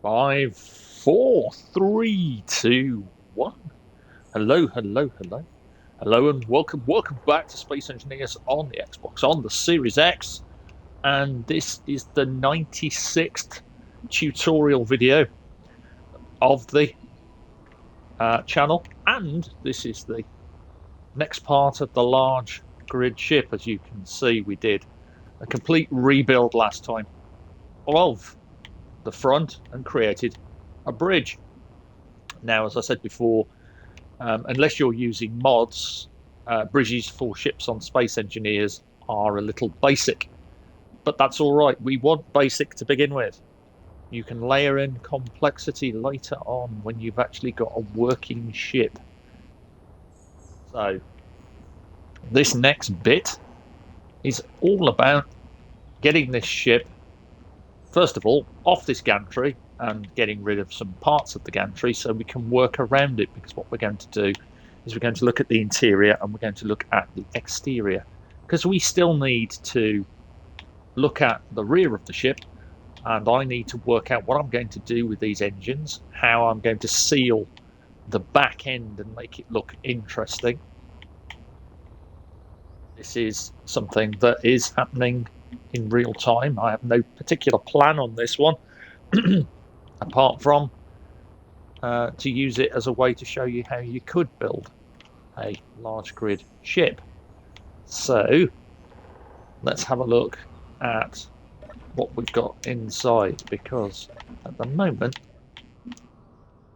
Five, four, three, two, one. Hello, hello, hello. Hello and welcome back to Space Engineers on the Xbox, on the Series X. And this is the 96th tutorial video of the channel. And this is the next part of the large grid ship. As you can see, we did a complete rebuild last time of the front and created a bridge. Now, as I said before, unless you're using mods, bridges for ships on Space Engineers are a little basic, but that's all right. We want basic to begin with. You can layer in complexity later on when you've actually got a working ship. So this next bit is all about getting this ship, first of all, off this gantry and getting rid of some parts of the gantry so we can work around it, because what we're going to do is we're going to look at the interior and we're going to look at the exterior, because we still need to look at the rear of the ship, and I need to work out what I'm going to do with these engines, how I'm going to seal the back end and make it look interesting. This is something that is happening in real time. I have no particular plan on this one apart from to use it as a way to show you how you could build a large grid ship. So let's have a look at what we've got inside, because at the moment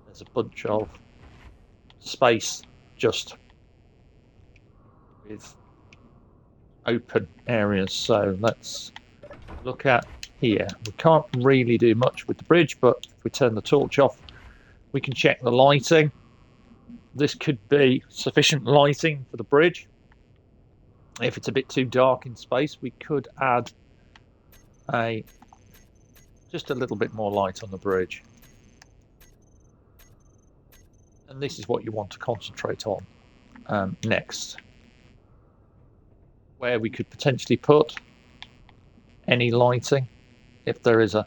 there's a bunch of space just with open areas. So let's look at here. We can't really do much with the bridge, but if we turn the torch off, we can check the lighting. This could be sufficient lighting for the bridge. If it's a bit too dark in space, we could add just a little bit more light on the bridge. And this is what you want to concentrate on next, where we could potentially put any lighting. If there is a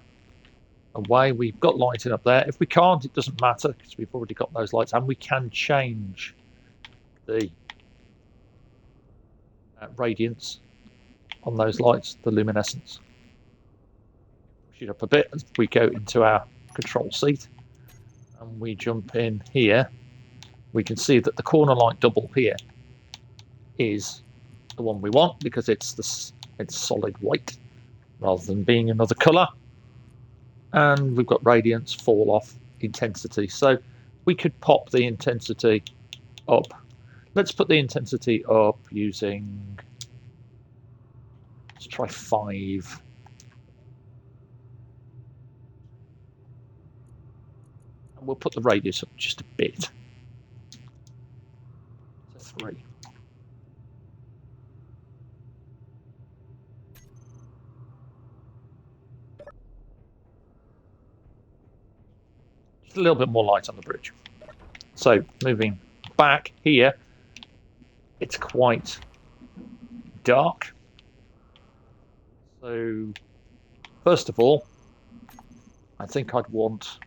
way, we've got lighting up there. If we can't, it doesn't matter, because we've already got those lights, and we can change the radiance on those lights, the luminescence. Push it up a bit as we go into our control seat and we jump in here. We can see that the corner light double here is the one we want, because it's solid white rather than being another color. And we've got radiance, fall off, intensity. So we could pop the intensity up. Let's put the intensity up using, let's try 5. And we'll put the radius up just a bit to 3. A little bit more light on the bridge. So moving back here, it's quite dark. So first of all, I think I'd want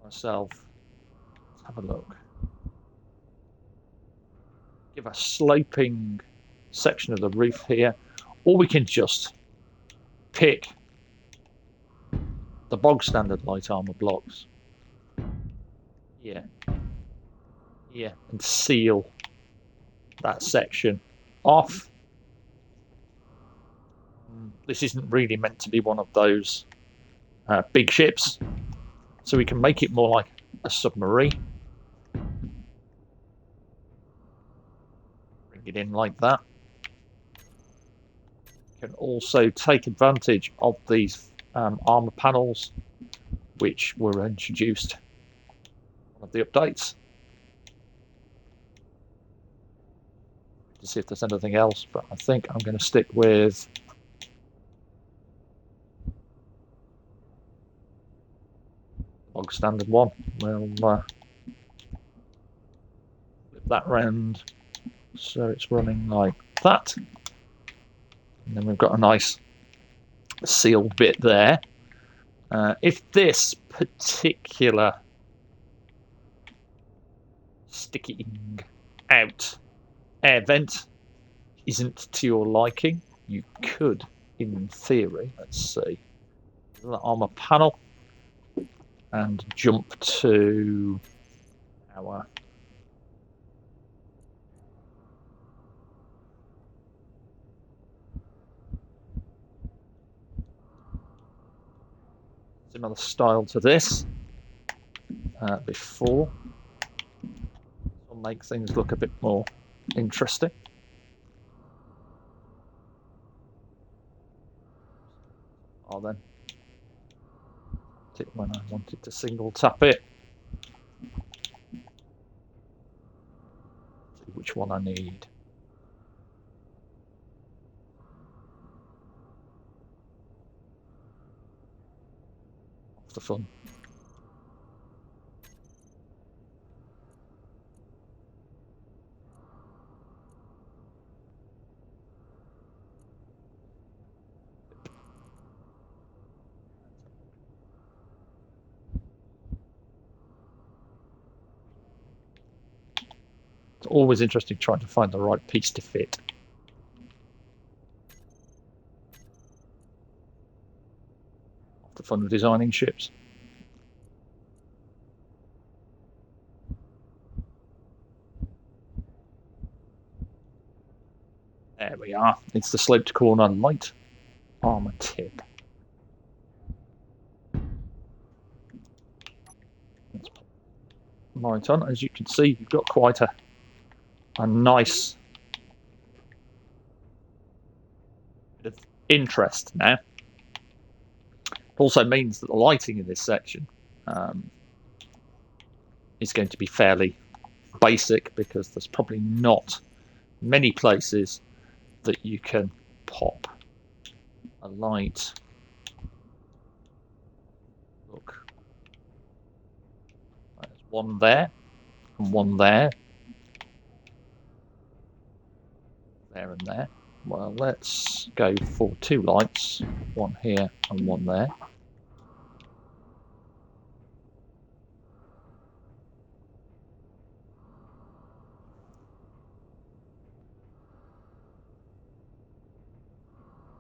myself, let's have a look, give a sloping section of the roof here, or we can just pick the bog standard light armor blocks. Yeah, and seal that section off. This isn't really meant to be one of those big ships, so we can make it more like a submarine. Bring it in like that. We can also take advantage of these armor panels, which were introduced in one of the updates, to see if there's anything else, but I think I'm going to stick with the bog standard one. We'll flip that round so it's running like that, and then we've got a nice sealed bit there. If this particular sticking out air vent isn't to your liking, you could, in theory, let's see, the armor panel and jump to our similar style to this before. It'll make things look a bit more interesting. I'll then tip when I wanted to single tap it. See which one I need. Off the fun. It's always interesting trying to find the right piece to fit. The fun of designing ships. There we are. It's the sloped corner light armor tip. Let's put light on. As you can see, you've got quite a nice bit of interest now. It also means that the lighting in this section is going to be fairly basic, because there's probably not many places that you can pop a light. Look, there's one there and one there. There and there. Well, let's go for two lights, one here and one there.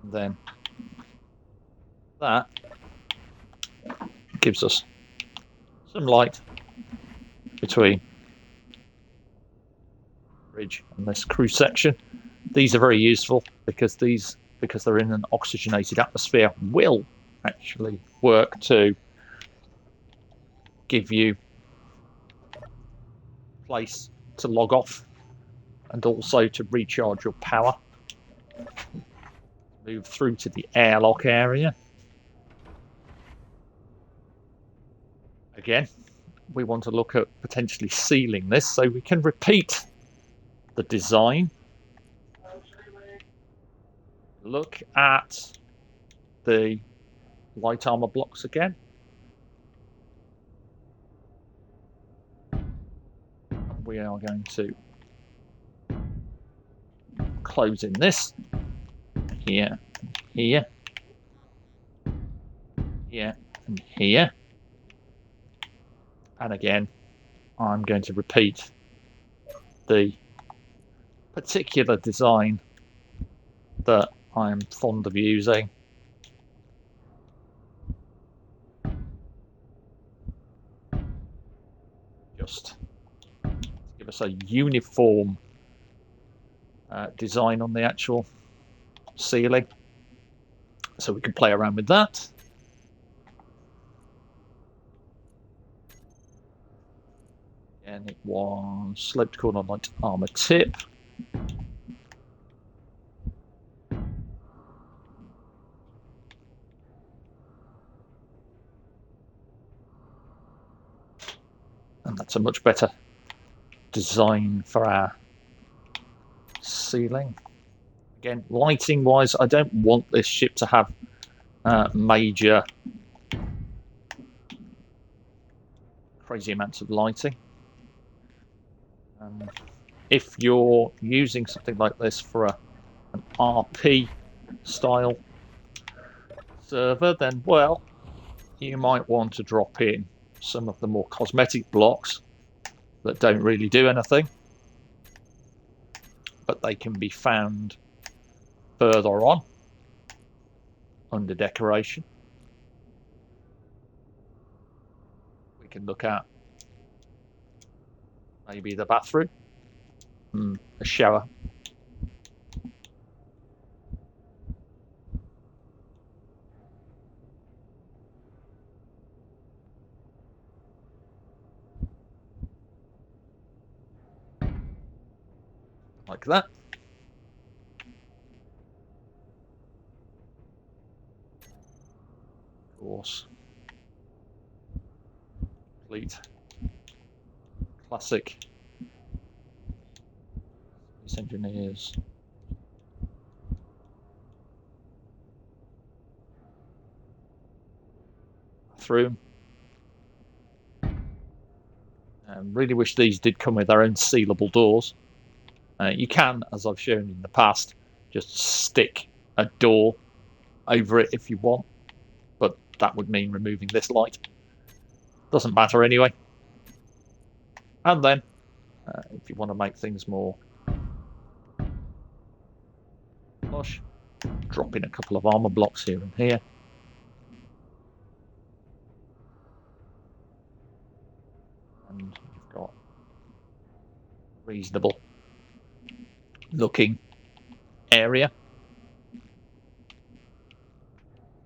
Then that gives us some light between bridge and this crew section. These are very useful because they're in an oxygenated atmosphere, will actually work to give you place to log off and also to recharge your power. Move through to the airlock area. Again, we want to look at potentially sealing this so we can repeat the design. Look at the light armor blocks again. We are going to close in this here, here, here, and here. And again, I'm going to repeat the particular design that I'm fond of using. Just to give us a uniform design on the actual ceiling, so we can play around with that. And it was sloped corner light armor tip. And that's a much better design for our ceiling. Again, lighting wise, I don't want this ship to have major crazy amounts of lighting. If you're using something like this for an RP style server, then well, you might want to drop in some of the more cosmetic blocks that don't really do anything, but they can be found further on under decoration. We can look at maybe the bathroom, a shower. Like that. Of course. Complete. Classic. These engineers. Bathroom. Really wish these did come with their own sealable doors. You can, as I've shown in the past, just stick a door over it if you want, but that would mean removing this light. Doesn't matter anyway. And then, if you want to make things more plush, drop in a couple of armor blocks here and here. And you've got reasonable looking area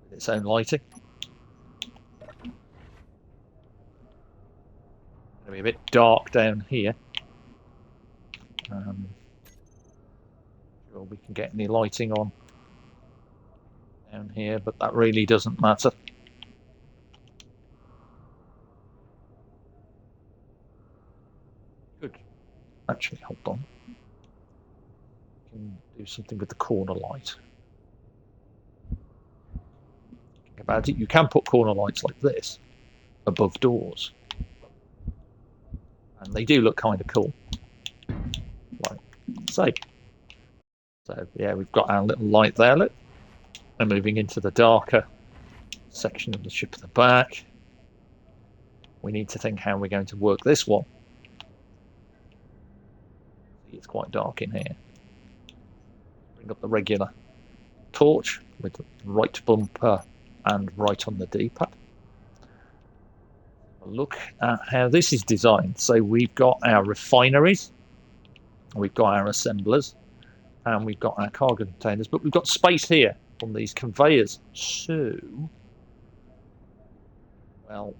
with its own lighting. Going to be a bit dark down here. Sure we can get any lighting on down here, but that really doesn't matter. Good. Actually, hold on. Can do something with the corner light. Think about it. You can put corner lights like this above doors, and they do look kind of cool. Like so. So yeah, we've got our little light there. Look, we're moving into the darker section of the ship at the back. We need to think how we're going to work this one. It's quite dark in here. Bring up the regular torch with the right bumper and right on the D-pad. Look at how this is designed. So we've got our refineries, we've got our assemblers, and we've got our cargo containers, but we've got space here on these conveyors. So, well,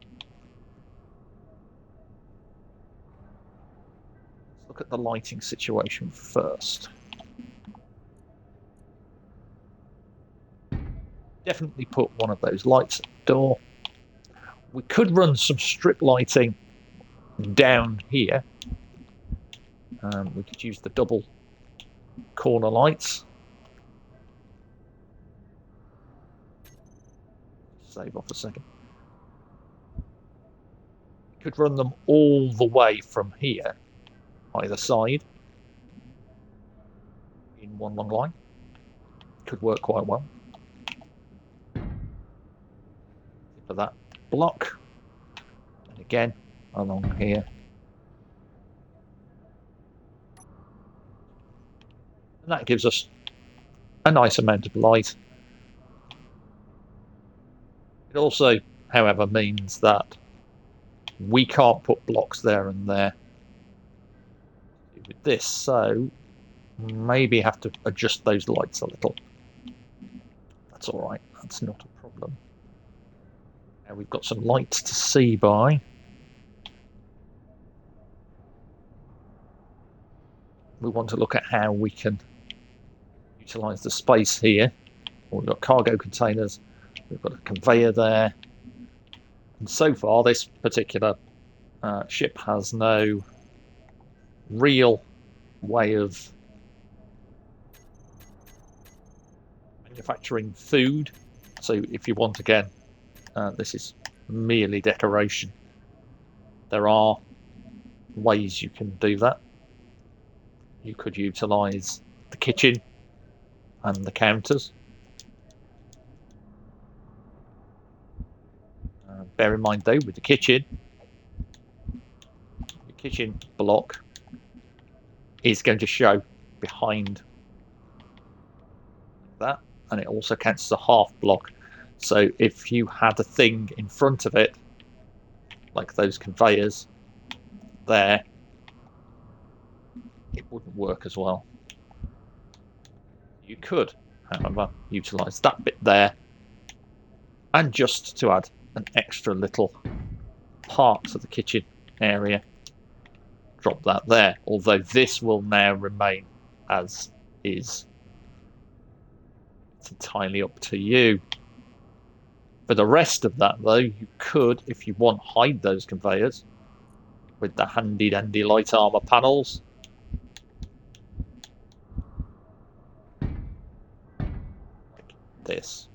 let's look at the lighting situation first. Definitely put one of those lights at the door. We could run some strip lighting down here. We could use the double corner lights. Save off a second. Could run them all the way from here, either side, in one long line. Could work quite well. For that block, and again along here. And that gives us a nice amount of light. It also, however, means that we can't put blocks there and there with this, so maybe have to adjust those lights a little. That's all right, that's not a problem. Now we've got some lights to see by. We want to look at how we can utilise the space here. We've got cargo containers, we've got a conveyor there, and so far this particular ship has no real way of manufacturing food. So if you want, again, this is merely decoration. There are ways you can do that. You could utilise the kitchen and the counters. Bear in mind though, with the kitchen block is going to show behind that, and it also counts as a half block. So if you had a thing in front of it, like those conveyors there, it wouldn't work as well. You could, however, utilize that bit there, and just to add an extra little part to the kitchen area, drop that there, although this will now remain as is. It's entirely up to you. For the rest of that though, you could, if you want, hide those conveyors with the handy dandy light armor panels. Like this.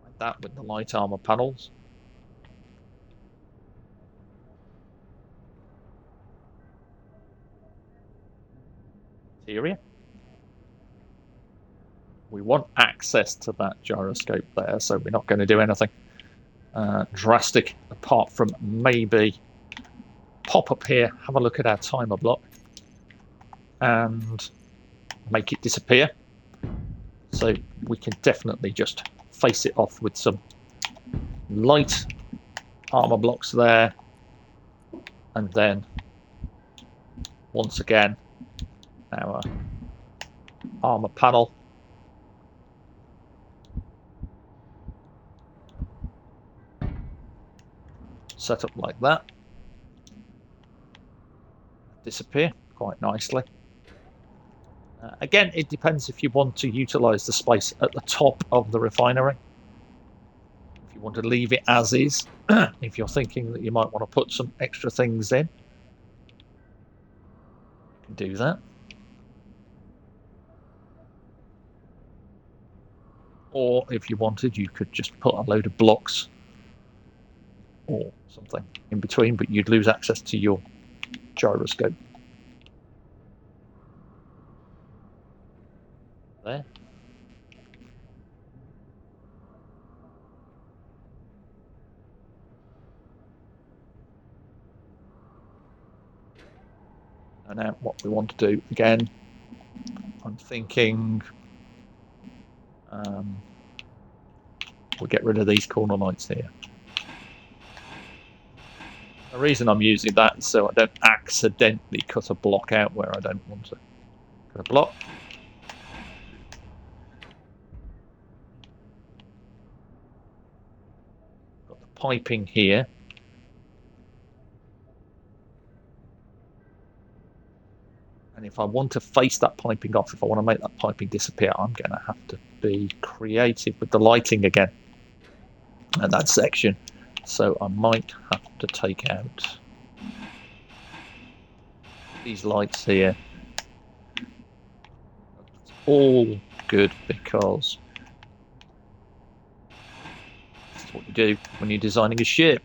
Like that with the light armor panels. Interior. We want access to that gyroscope there, so we're not going to do anything drastic apart from maybe pop up here, have a look at our timer block and make it disappear. So we can definitely just face it off with some light armor blocks there, and then once again our armor panel. Set up like that. Disappear quite nicely. Again, it depends if you want to utilize the space at the top of the refinery. If you want to leave it as is, if you're thinking that you might want to put some extra things in, you can do that. Or if you wanted, you could just put a load of blocks or something in between, but you'd lose access to your gyroscope. There. And now what we want to do again, I'm thinking we'll get rid of these corner lights here. The reason I'm using that is so I don't accidentally cut a block out where I don't want to cut a block. Got the piping here. And if I want to face that piping off, if I want to make that piping disappear, I'm going to have to be creative with the lighting again at that section. So I might have to take out these lights here. It's all good because that's what you do when you're designing a ship.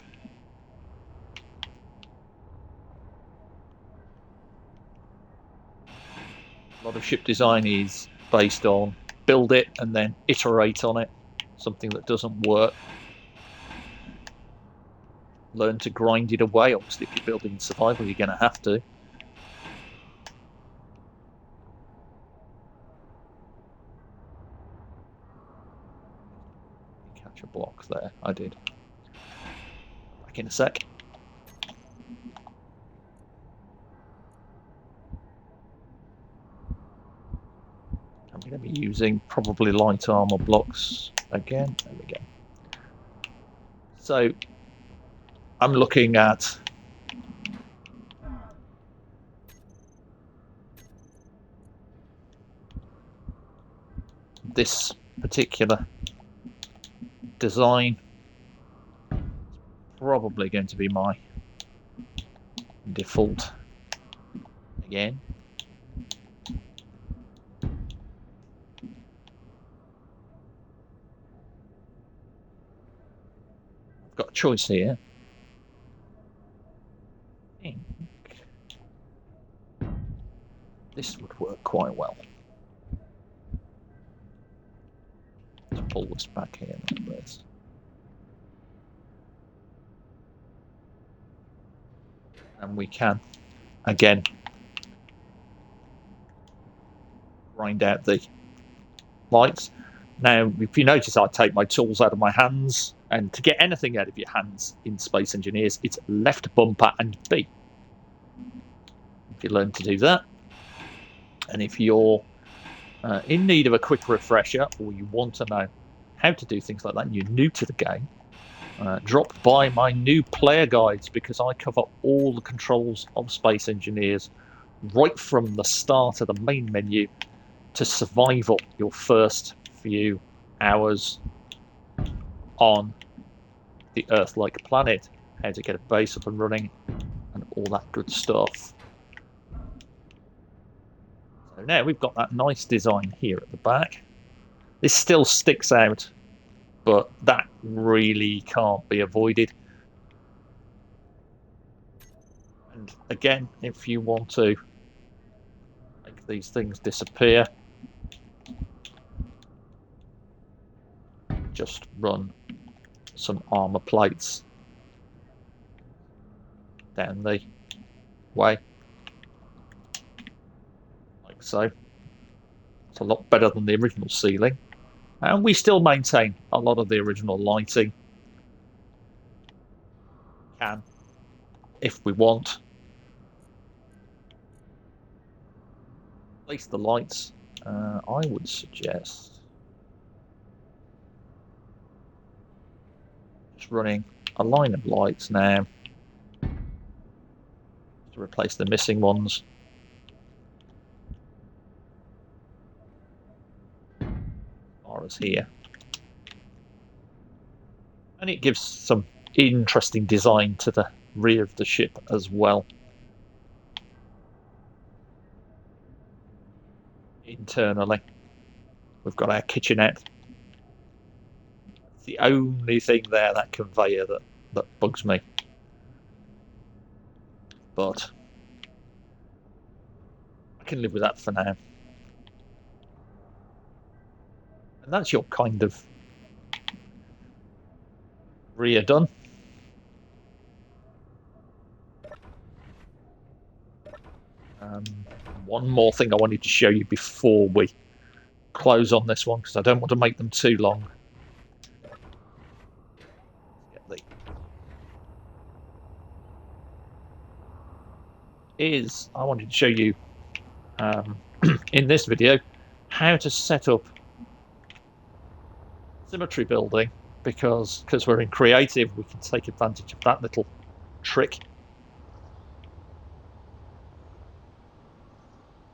A lot of ship design is based on build it and then iterate on it. Something that doesn't work, learn to grind it away. Obviously, if you're building survival, you're going to have to. Catch a block there. I did. Back in a sec. I'm going to be using probably light armor blocks again. There we go. So I'm looking at this particular design. Probably going to be my default again. I've got a choice here. quite well. To pull this back here like this. And we can, again, grind out the lights. Now, if you notice, I take my tools out of my hands, and to get anything out of your hands in Space Engineers, it's left bumper and B. If you learn to do that, and if you're in need of a quick refresher, or you want to know how to do things like that, and you're new to the game, drop by my new player guides, because I cover all the controls of Space Engineers right from the start of the main menu to survival, your first few hours on the Earth-like planet, how to get a base up and running, and all that good stuff. So now we've got that nice design here at the back. This still sticks out, but that really can't be avoided. And again, if you want to make these things disappear, just run some armor plates down the way, like so. It's a lot better than the original ceiling, and we still maintain a lot of the original lighting. Can, if we want, place the lights. I would suggest running a line of lights now to replace the missing ones. As far as here. And it gives some interesting design to the rear of the ship as well. Internally, we've got our kitchenette. The only thing there, that conveyor, that bugs me. But I can live with that for now. And that's your kind of rear done. One more thing I wanted to show you before we close on this one, because I don't want to make them too long. I wanted to show you in this video how to set up symmetry building, because we're in creative, we can take advantage of that little trick.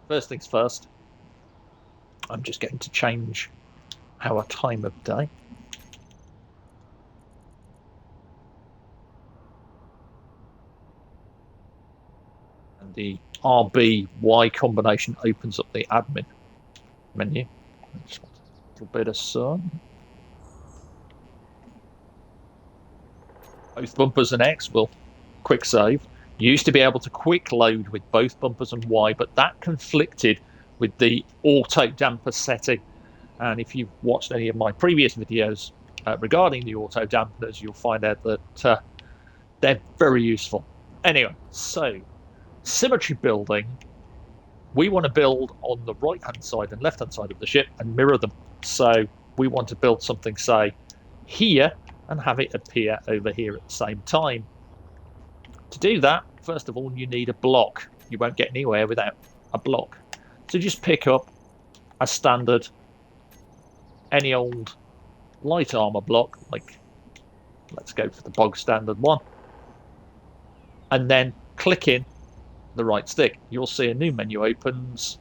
First things first, I'm just going to change our time of day. The RB-Y combination opens up the admin menu. Just want a little bit of sun. Both bumpers and X will quick save. You used to be able to quick load with both bumpers and Y, but that conflicted with the auto damper setting. And if you've watched any of my previous videos regarding the auto dampers, you'll find out that they're very useful. Anyway, so symmetry building, we want to build on the right hand side and left hand side of the ship and mirror them. So we want to build something, say, here, and have it appear over here at the same time. To do that, first of all, you need a block. You won't get anywhere without a block. So just pick up a standard, any old light armor block, like, let's go for the bog standard one, and then click in the right stick. You'll see a new menu opens,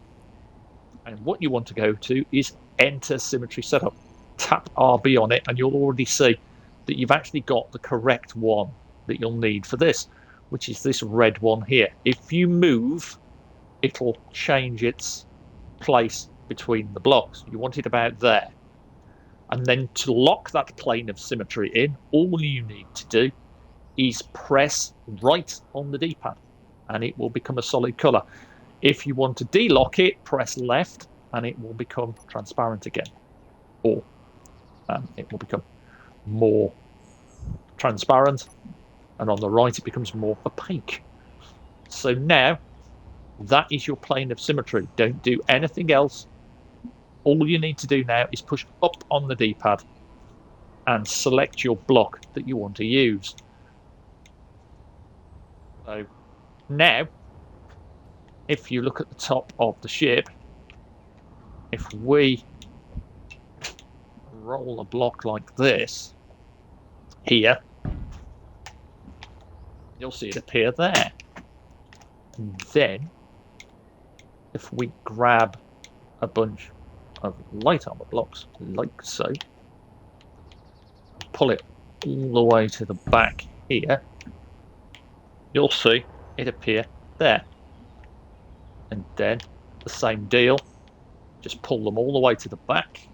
and what you want to go to is enter symmetry setup. Tap RB on it, and you'll already see that you've actually got the correct one that you'll need for this, which is this red one here. If you move, it'll change its place between the blocks. You want it about there. And then to lock that plane of symmetry in, all you need to do is press right on the D-pad, and it will become a solid colour. If you want to delock it, press left and it will become transparent again. Or it will become more transparent, and on the right it becomes more opaque. So now that is your plane of symmetry. Don't do anything else. All you need to do now is push up on the D-pad and select your block that you want to use. So now, if you look at the top of the ship, if we roll a block like this here, you'll see it appear there. And then, if we grab a bunch of light armor blocks, like so, pull it all the way to the back here, you'll see it appear there. And then the same deal, just pull them all the way to the back,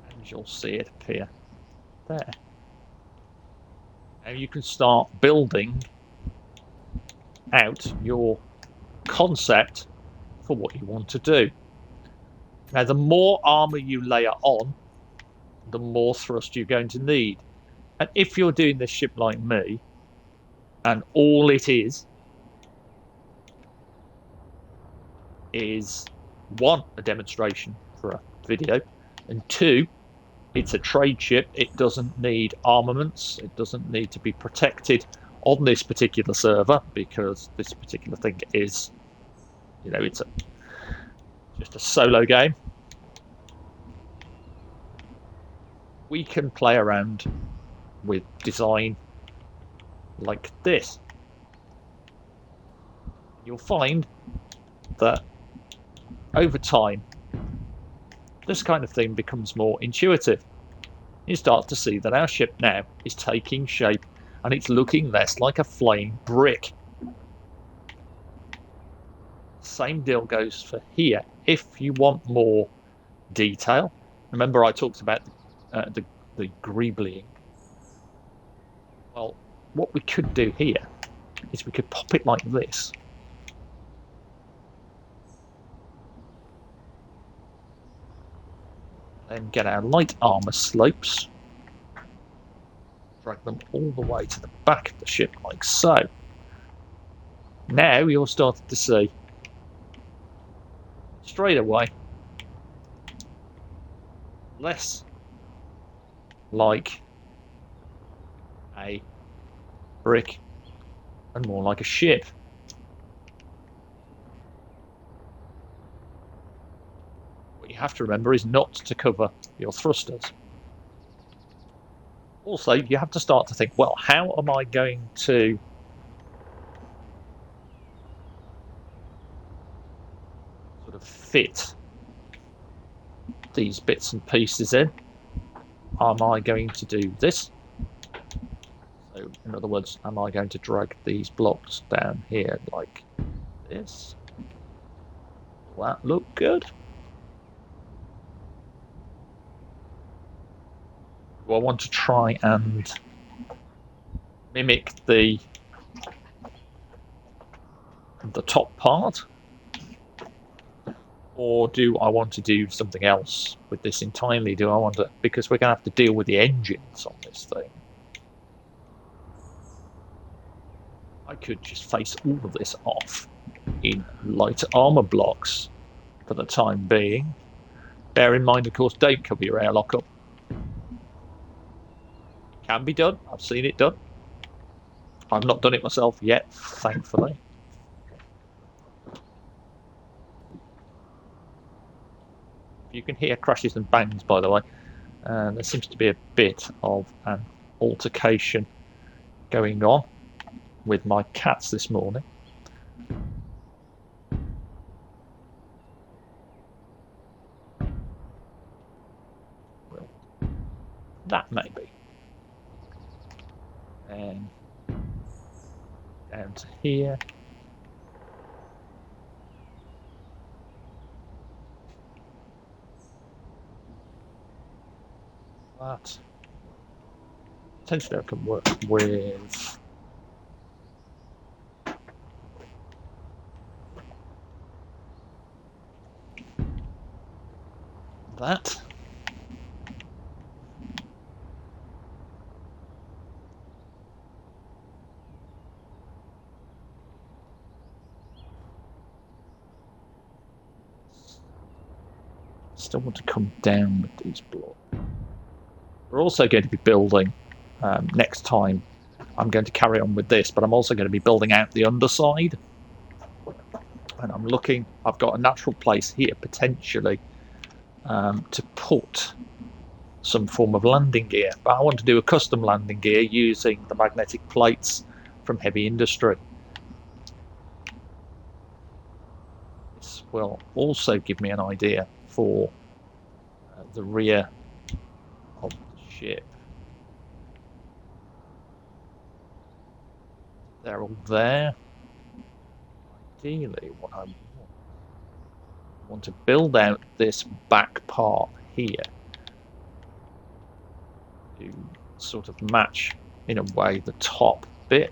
and you'll see it appear there. Now you can start building out your concept for what you want to do. Now, the more armor you layer on, the more thrust you're going to need. And if you're doing this ship like me, and all it is one, a demonstration for a video, and two, it's a trade ship. It doesn't need armaments. It doesn't need to be protected on this particular server, because this particular thing is, you know, it's just a solo game. We can play around with design like this. You'll find that over time, this kind of thing becomes more intuitive. You start to see that our ship now is taking shape and it's looking less like a flying brick. Same deal goes for here. If you want more detail, remember I talked about the greeblying. Well, what we could do here is we could pop it like this. Then get our light armor slopes, drag them all the way to the back of the ship like so. Now you're starting to see straight away less like a brick and more like a ship. What you have to remember is not to cover your thrusters. Also, you have to start to think, well, how am I going to sort of fit these bits and pieces in? Am I going to do this? So, in other words, am I going to drag these blocks down here like this? Will that look good? Do I want to try and mimic the top part? Or do I want to do something else with this entirely? Do I want to, because we're going to have to deal with the engines on this thing. I could just face all of this off in light armor blocks for the time being. Bear in mind, of course, don't cover your airlock up. Can be done. I've seen it done. I've not done it myself yet, thankfully. You can hear crashes and bangs, by the way. There seems to be a bit of an altercation going on with my cats this morning. Well, that may be. And down to here. That potentially I can work with that. Still want to come down with these blocks. We're also going to be building next time. I'm going to carry on with this, but I'm also going to be building out the underside. And I'm looking, I've got a natural place here potentially to put some form of landing gear. But I want to do a custom landing gear using the magnetic plates from heavy industry. This will also give me an idea for the rear of the ship. They're all there. Ideally, what I want to build out this back part here to sort of match, in a way, the top bit.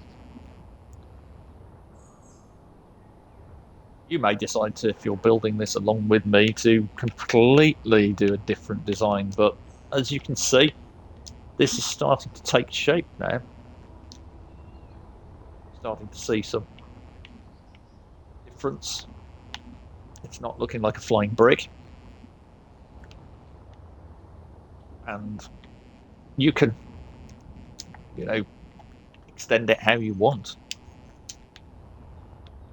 You may decide to, if you're building this along with me, to completely do a different design, but as you can see, this is starting to take shape now. Starting to see some difference. It's not looking like a flying brick. And you can, you know, extend it how you want.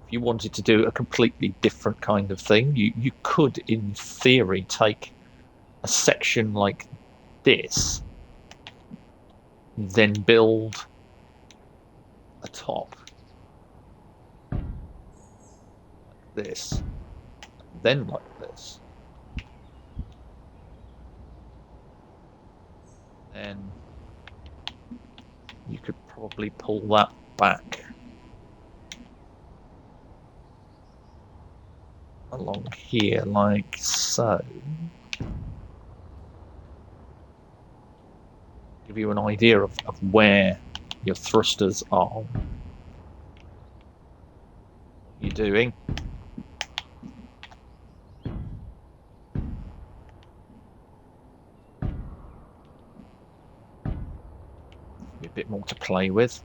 If you wanted to do a completely different kind of thing, you could, in theory, take a section like this, then build a top like this, then like this. Then you could probably pull that back along here like so. Give you an idea of where your thrusters are. What you're doing. A bit more to play with.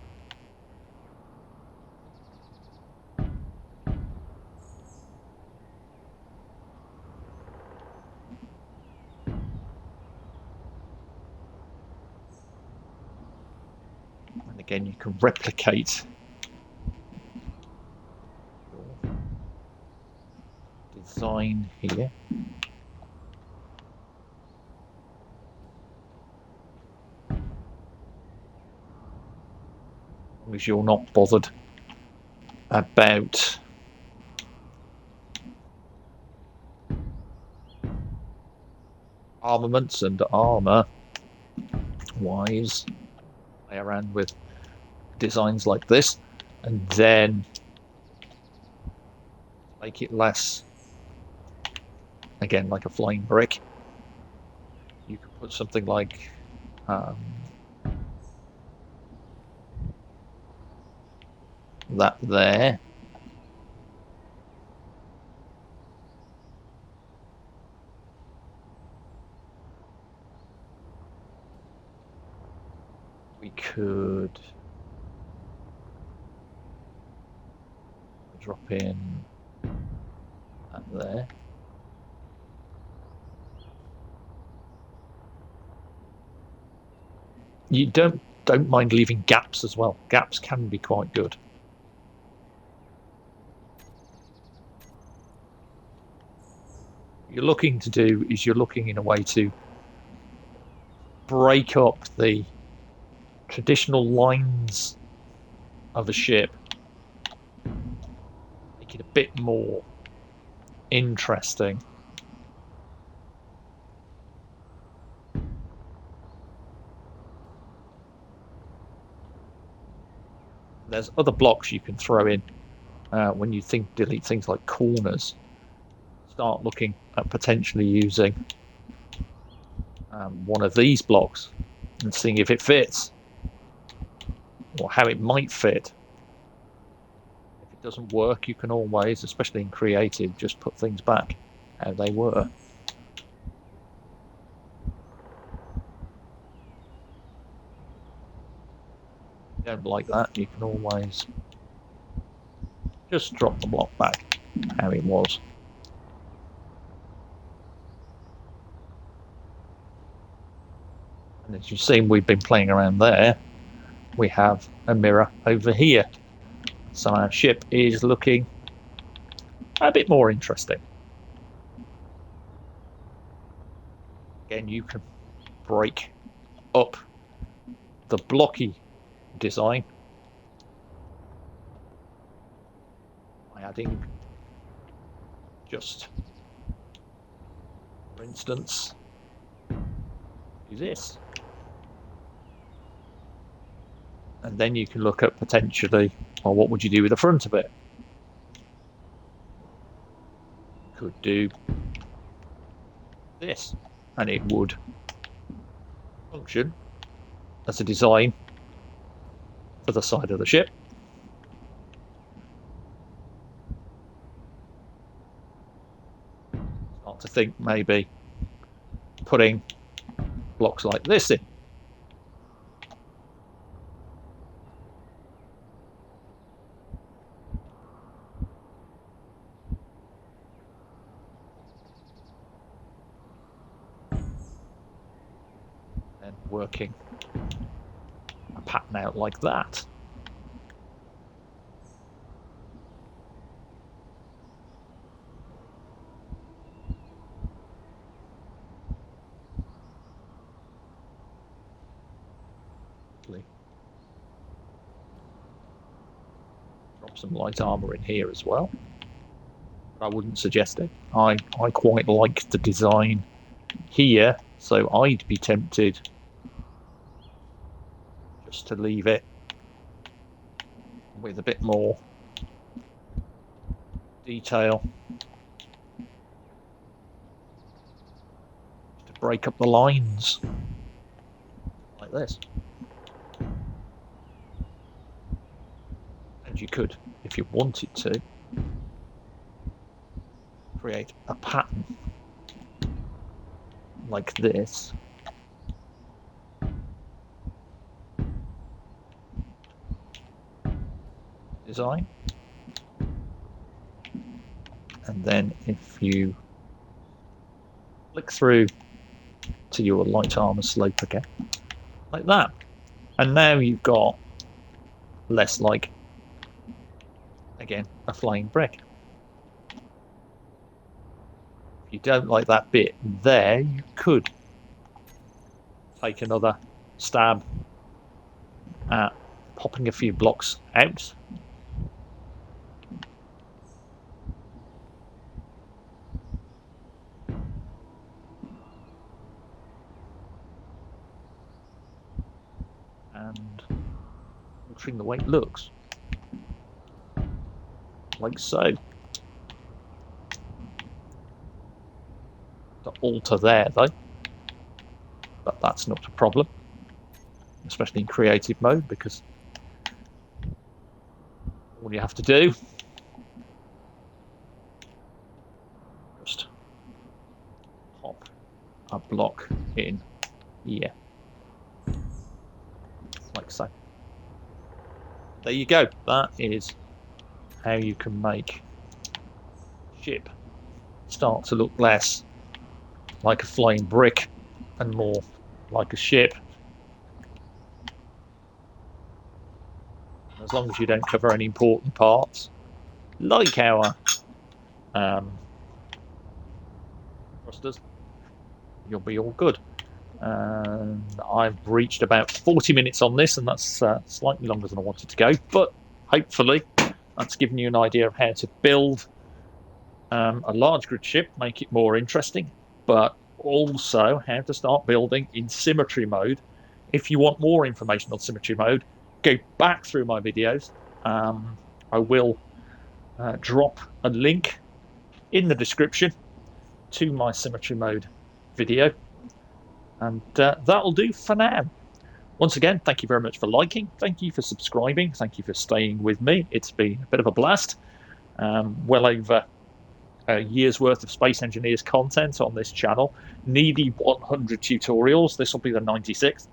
And again, you can replicate your design here. As you're not bothered about armaments and armor wise, play around with designs like this, and then make it less, again, like a flying brick. You could put something like that there. We could drop in that there. You don't mind leaving gaps as well. Gaps can be quite good. What you're looking to do is you're looking in a way to break up the traditional lines of a ship, make it a bit more interesting. There's other blocks you can throw in when you delete things like corners. Start looking at potentially using one of these blocks and seeing if it fits, or how it might fit. If it doesn't work, you can always, especially in creative, just put things back how they were. don't like that, you can always just drop the block back how it was. And as you've seen, we've been playing around there. We have a mirror over here. So our ship is looking a bit more interesting. Again, you can break up the blocky design by adding just, for instance, do this. And then you can look at potentially, well, what would you do with the front of it? Could do this, and it would function as a design for the side of the ship. Start to think maybe putting blocks like this in. And working a pattern out like that. Drop some light armor in here as well. But I wouldn't suggest it. I quite like the design here, so I'd be tempted just to leave it with a bit more detail, just to break up the lines like this. And you could, if you wanted to, create a pattern like this. Design. And then if you flick through to your light armor slope again, like that. And now you've got less like, again, a flying brick. If you don't like that bit there, you could take another stab at popping a few blocks out. And altering the way it looks. Like so. To alter there though. But that's not a problem. Especially in creative mode, because all you have to do just pop a block in here. Like so. There you go. That is how you can make ship start to look less like a flying brick and more like a ship. As long as you don't cover any important parts, like our thrusters, you'll be all good. And I've reached about 40 minutes on this, and that's slightly longer than I wanted to go, but hopefully that's given you an idea of how to build a large grid ship, make it more interesting, but also how to start building in Symmetry mode. If you want more information on Symmetry mode, go back through my videos. I will drop a link in the description to my Symmetry mode video. And that'll do for now. Once again, thank you very much for liking. Thank you for subscribing. Thank you for staying with me. It's been a bit of a blast. Well over a year's worth of Space Engineers content on this channel. Nearly 100 tutorials. This will be the 96th.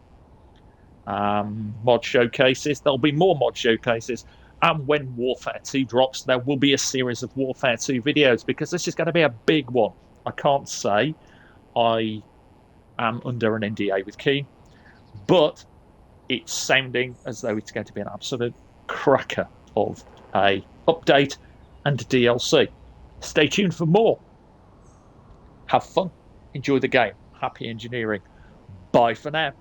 mod showcases. There'll be more mod showcases. And when Warfare 2 drops, there will be a series of Warfare 2 videos, because this is going to be a big one. I can't say I am under an NDA with Keen, but it's sounding as though it's going to be an absolute cracker of a update and DLC. Stay tuned for more. Have fun. Enjoy the game. Happy engineering. Bye for now.